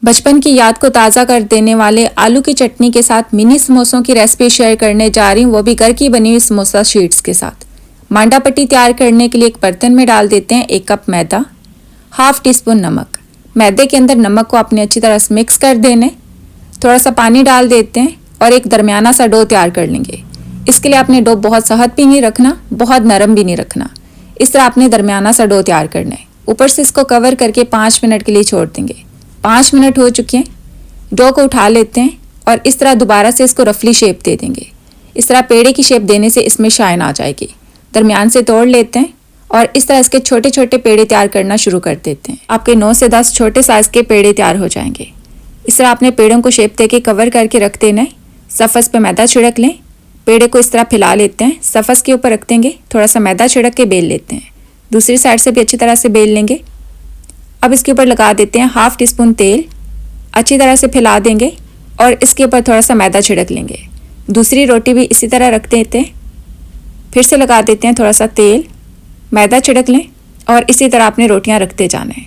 बचपन की याद को ताज़ा कर देने वाले आलू की चटनी के साथ मिनी समोसों की रेसिपी शेयर करने जा रही हूँ, वो भी घर की बनी हुई समोसा शीट्स के साथ। मांडा पट्टी तैयार करने के लिए एक बर्तन में डाल देते हैं 1 कप मैदा, हाफ टी स्पून नमक। मैदे के अंदर नमक को आपने अच्छी तरह से मिक्स कर देने, थोड़ा सा पानी डाल देते हैं और एक दरमियाना सा डो तैयार कर लेंगे। इसके लिए आपने डो बहुत सख्त भी नहीं रखना, बहुत नरम भी नहीं रखना। इस तरह आपने दरमियाना सा डो तैयार करना है। ऊपर से इसको कवर करके 5 मिनट के लिए छोड़ देंगे। 5 मिनट हो चुके हैं। डो को उठा लेते हैं और इस तरह दोबारा से इसको रफली शेप दे देंगे। इस तरह पेड़े की शेप देने से इसमें शाइन आ जाएगी। दरमियान से तोड़ लेते हैं और इस तरह इसके छोटे छोटे पेड़े तैयार करना शुरू कर देते हैं। आपके 9 से 10 छोटे साइज़ के पेड़े तैयार हो जाएंगे। इस तरह आपने पेड़ों को शेप दे के कवर करके रख देना है। सफ़स पे मैदा छिड़क लें। पेड़े को इस तरह फैला लेते हैं, सफ़स के ऊपर रख देंगे, थोड़ा सा मैदा छिड़क के बेल लेते हैं। दूसरी साइड से भी अच्छी तरह से बेल लेंगे। अब इसके ऊपर लगा देते हैं हाफ टी स्पून तेल, अच्छी तरह से फैला देंगे और इसके ऊपर थोड़ा सा मैदा छिड़क लेंगे। दूसरी रोटी भी इसी तरह रख देते हैं, फिर से लगा देते हैं थोड़ा सा तेल, मैदा छिड़क लें और इसी तरह आपने रोटियां रखते जाना है।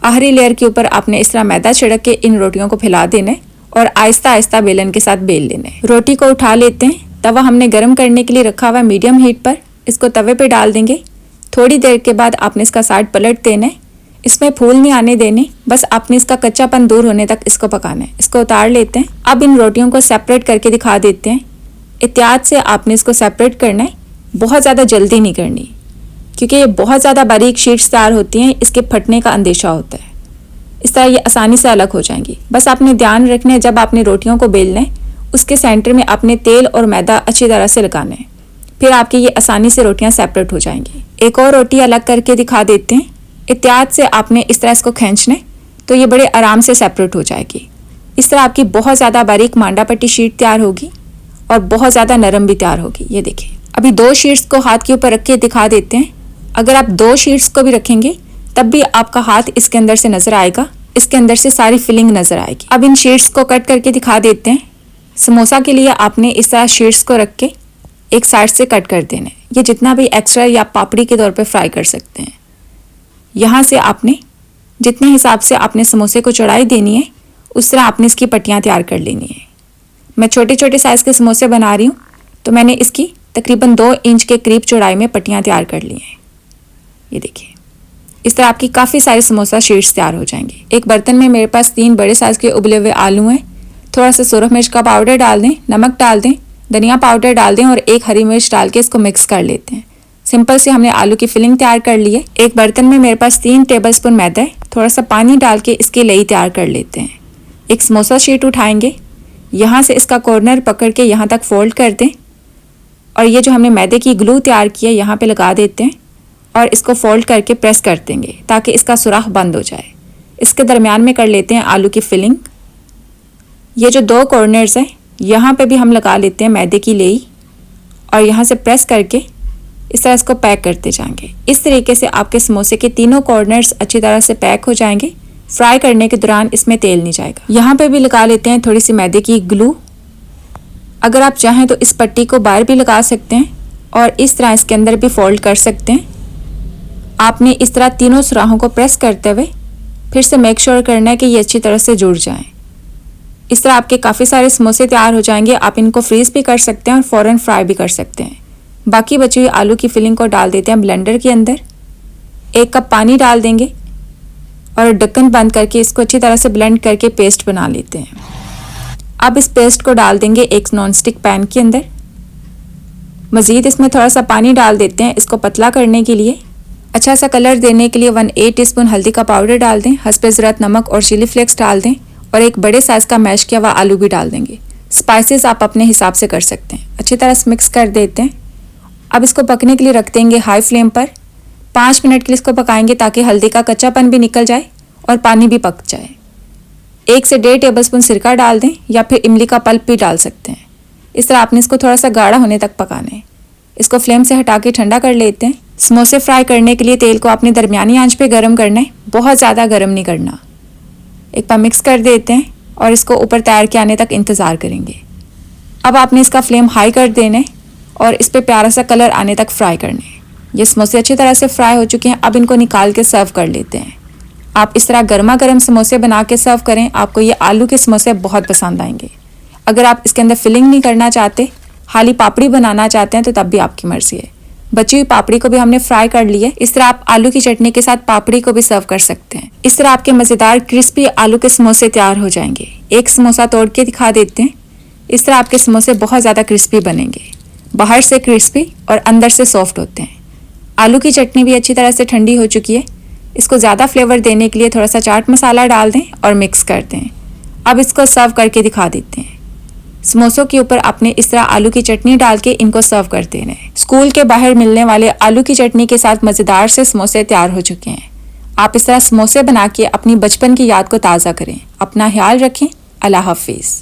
आखिरी लेयर के ऊपर आपने इस तरह मैदा छिड़क के इन रोटियों को फैला देना है और आहिस्ता आहिस्ता बेलन के साथ बेल लेना है। रोटी को उठा लेते हैं। तवा हमने गर्म करने के लिए रखा हुआ मीडियम हीट पर, इसको तवे पे डाल देंगे। थोड़ी देर के बाद आपने इसका साइड पलट देना है। इसमें फूल नहीं आने देने, बस आपने इसका कच्चापन दूर होने तक इसको पकाना है। इसको उतार लेते हैं। अब इन रोटियों को सेपरेट करके दिखा देते हैं। एहतियात से आपने इसको सेपरेट करना है, बहुत ज़्यादा जल्दी नहीं करनी, क्योंकि ये बहुत ज़्यादा बारीक शीट्स तैयार होती हैं, इसके फटने का अंदेशा होता है। इस तरह ये आसानी से अलग हो जाएंगी। बस आपने ध्यान रखना है, जब आपने रोटियों को बेलना है उसके सेंटर में आपने तेल और मैदा अच्छी तरह से लगाना है, फिर आपकी ये आसानी से रोटियाँ सेपरेट हो जाएंगी। एक और रोटी अलग करके दिखा देते हैं। एहतियात से आपने इस तरह इसको खींचना है तो ये बड़े आराम से सेपरेट हो जाएगी। इस तरह आपकी बहुत ज़्यादा बारीक मांडा पट्टी शीट तैयार होगी और बहुत ज़्यादा नरम भी तैयार होगी। ये देखिए, अभी 2 शीट्स को हाथ के ऊपर रख के दिखा देते हैं। अगर आप 2 शीट्स को भी रखेंगे तब भी आपका हाथ इसके अंदर से नज़र आएगा, इसके अंदर से सारी फिलिंग नज़र आएगी। अब इन शीट्स को कट करके दिखा देते हैं। समोसा के लिए आपने इस तरह शीट्स को रख के एक साइड से कट कर देना है। ये जितना भी एक्स्ट्रा या पापड़ी के तौर पे फ्राई कर सकते हैं। यहाँ से आपने जितने हिसाब से आपने समोसे को चौड़ाई देनी है उस तरह आपने इसकी पट्टियाँ तैयार कर लेनी है। मैं छोटे छोटे साइज़ के समोसे बना रही हूँ तो मैंने इसकी तकरीबन 2 इंच के करीब चौड़ाई में पट्टियाँ तैयार कर ली हैं। ये देखिए, इस तरह आपकी काफ़ी सारी समोसा शीट्स तैयार हो जाएंगी। एक बर्तन में मेरे पास 3 बड़े साइज़ के उबले हुए आलू हैं। थोड़ा सा सुरख मिर्च का पाउडर डाल दें, नमक डाल दें, धनिया पाउडर डाल दें और 1 हरी मिर्च डाल के इसको मिक्स कर लेते हैं। सिंपल से हमने आलू की फिलिंग तैयार कर ली है। एक बर्तन में मेरे पास 3 टेबलस्पून मैदा है, थोड़ा सा पानी डाल के इसकी लई तैयार कर लेते हैं। एक समोसा शीट उठाएंगे, यहाँ से इसका कॉर्नर पकड़ के यहाँ तक फोल्ड कर दें और ये जो हमने मैदे की ग्लू तैयार की है यहाँ पे लगा देते हैं और इसको फोल्ड करके प्रेस कर देंगे ताकि इसका सुराख बंद हो जाए। इसके दरमियान में कर लेते हैं आलू की फिलिंग। ये जो 2 कॉर्नर्स हैं यहाँ पे भी हम लगा लेते हैं मैदे की लेई और यहाँ से प्रेस करके इस तरह इसको पैक करते जाएंगे। इस तरीके से आपके समोसे के तीनों कॉर्नर्स अच्छी तरह से पैक हो जाएंगे। फ्राई करने के दौरान इसमें तेल नहीं जाएगा। यहाँ पे भी लगा लेते हैं थोड़ी सी मैदे की ग्लू। अगर आप चाहें तो इस पट्टी को बाहर भी लगा सकते हैं और इस तरह इसके अंदर भी फोल्ड कर सकते हैं। आपने इस तरह तीनों सुराहों को प्रेस करते हुए फिर से मेक श्योर करना है कि ये अच्छी तरह से जुड़ जाएं। इस तरह आपके काफ़ी सारे समोसे तैयार हो जाएंगे। आप इनको फ्रीज़ भी कर सकते हैं और फ़ौरन फ्राई भी कर सकते हैं। बाकी बची हुई आलू की फिलिंग को डाल देते हैं ब्लेंडर के अंदर। 1 कप पानी डाल देंगे और ढक्कन बंद करके इसको अच्छी तरह से ब्लेंड करके पेस्ट बना लेते हैं। अब इस पेस्ट को डाल देंगे एक नॉन स्टिक पैन के अंदर। मज़ीद इसमें थोड़ा सा पानी डाल देते हैं इसको पतला करने के लिए। अच्छा सा कलर देने के लिए 1/8 टीस्पून हल्दी का पाउडर डाल दें, हस्बे ज़रूरत नमक और चिली फ्लेक्स डाल दें और एक बड़े साइज़ का मैश किया हुआ आलू भी डाल देंगे। स्पाइसेस आप अपने हिसाब से कर सकते हैं। अच्छी तरह से मिक्स कर देते हैं। अब इसको पकने के लिए रख देंगे हाई फ्लेम पर। 5 मिनट के लिए इसको पकाएंगे ताकि हल्दी का कच्चापन भी निकल जाए और पानी भी पक जाए। 1 से 1.5 टेबलस्पून सिरका डाल दें या फिर इमली का पल्प भी डाल सकते हैं। इस तरह आपने इसको थोड़ा सा गाढ़ा होने तक पकाना है। इसको फ्लेम से हटा के ठंडा कर लेते हैं। समोसे फ्राई करने के लिए तेल को आपने दरमियानी आंच पे गर्म करना है, बहुत ज़्यादा गर्म नहीं करना। एक बार मिक्स कर देते हैं और इसको ऊपर तैयार के आने तक इंतज़ार करेंगे। अब आपने इसका फ्लेम हाई कर देना है और इस पर प्यारा सा कलर आने तक फ्राई करना है। ये समोसे अच्छी तरह से फ्राई हो चुके हैं। अब इनको निकाल के सर्व कर लेते हैं। आप इस तरह गर्मा गर्म समोसे बना के सर्व करें, आपको ये आलू के समोसे बहुत पसंद आएंगे। अगर आप इसके अंदर फिलिंग नहीं करना चाहते, खाली पापड़ी बनाना चाहते हैं, तो तब भी आपकी मर्जी है। बची हुई पापड़ी को भी हमने फ्राई कर ली है। इस तरह आप आलू की चटनी के साथ पापड़ी को भी सर्व कर सकते हैं। इस तरह आपके मज़ेदार क्रिस्पी आलू के समोसे तैयार हो जाएंगे। एक समोसा तोड़ के दिखा देते हैं। इस तरह आपके समोसे बहुत ज़्यादा क्रिस्पी बनेंगे, बाहर से क्रिस्पी और अंदर से सॉफ्ट होते हैं। आलू की चटनी भी अच्छी तरह से ठंडी हो चुकी है। इसको ज़्यादा फ्लेवर देने के लिए थोड़ा सा चाट मसाला डाल दें और मिक्स कर दें। अब इसको सर्व करके दिखा देते हैं। समोसों के ऊपर आपने इस तरह आलू की चटनी डाल के इनको सर्व कर देना है। स्कूल के बाहर मिलने वाले आलू की चटनी के साथ मज़ेदार से समोसे तैयार हो चुके हैं। आप इस तरह समोसे बना के अपनी बचपन की याद को ताज़ा करें। अपना ख्याल रखें। अल्लाह हाफिज़।